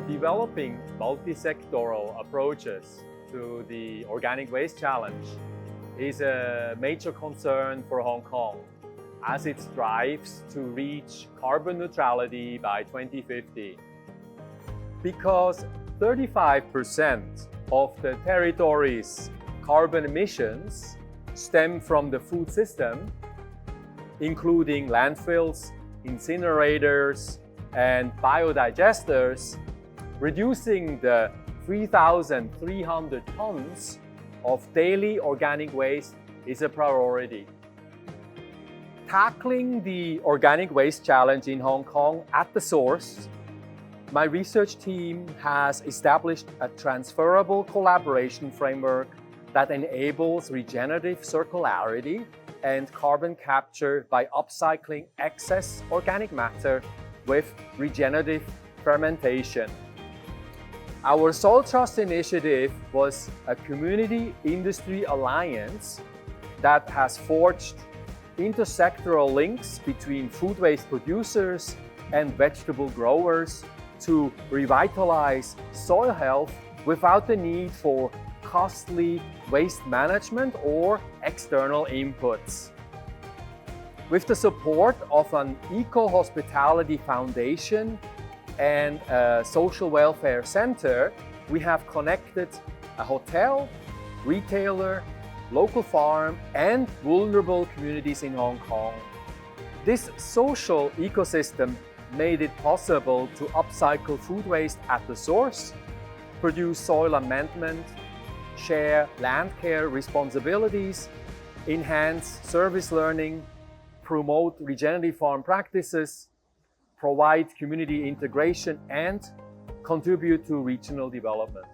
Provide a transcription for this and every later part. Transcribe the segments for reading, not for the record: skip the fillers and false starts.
Developing multi-sectoral approaches to the organic waste challenge is a major concern for Hong Kong as it strives to reach carbon neutrality by 2050. Because 35% of the territory's carbon emissions stem from the food system, including landfills, incinerators, and biodigesters, reducing the 3,300 tons of daily organic waste is a priority. Tackling the organic waste challenge in Hong Kong at the source, my research team has established a transferable collaboration framework that enables regenerative circularity and carbon capture by upcycling excess organic matter with regenerative fermentation. Our Soil Trust initiative was a community industry alliance that has forged intersectoral links between food waste producers and vegetable growers to revitalize soil health without the need for costly waste management or external inputs. With the support of an eco-hospitality foundation and a social welfare center, we have connected a hotel, retailer, local farm, and vulnerable communities in Hong Kong. This social ecosystem made it possible to upcycle food waste at the source, produce soil amendment, share land care responsibilities, enhance service learning, promote regenerative farm practices, provide community integration, and contribute to regional development.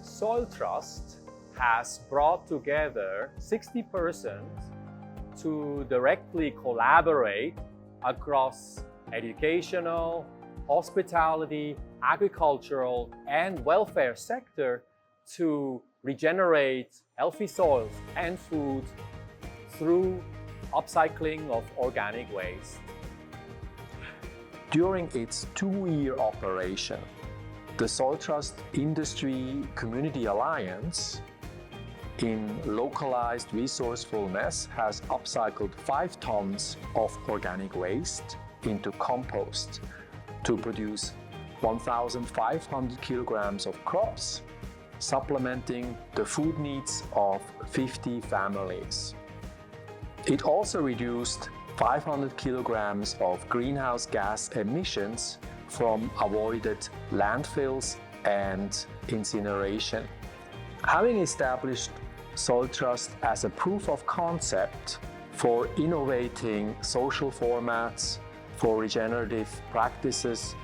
Soil Trust has brought together 60 persons to directly collaborate across educational, hospitality, agricultural, and welfare sector to regenerate healthy soils and food through upcycling of organic waste. During its 2-year operation, the Soil Trust Industry Community Alliance, in localized resourcefulness, has upcycled 5 tons of organic waste into compost to produce 1,500 kilograms of crops, supplementing the food needs of 50 families. It also reduced 500 kilograms of greenhouse gas emissions from avoided landfills and incineration. Having established Soil Trust as a proof of concept for innovating social formats for regenerative practices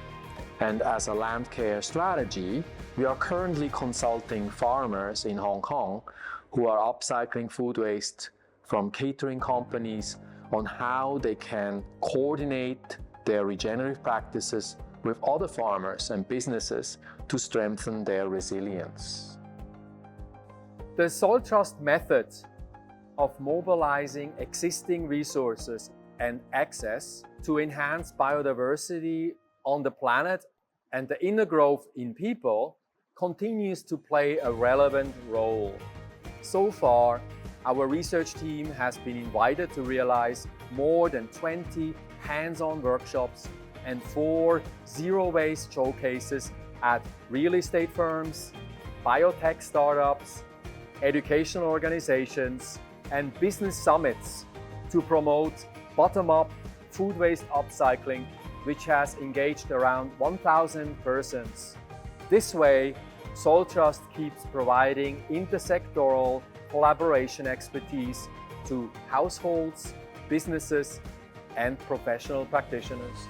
and as a land care strategy, we are currently consulting farmers in Hong Kong who are upcycling food waste from catering companies on how they can coordinate their regenerative practices with other farmers and businesses to strengthen their resilience. The Soil Trust method of mobilizing existing resources and access to enhance biodiversity on the planet and the inner growth in people continues to play a relevant role. So far, our research team has been invited to realize more than 20 hands-on workshops and 4 zero-waste showcases at real estate firms, biotech startups, educational organizations, and business summits to promote bottom-up food waste upcycling, which has engaged around 1,000 persons. This way, Soil Trust keeps providing intersectoral collaboration expertise to households, businesses, and professional practitioners.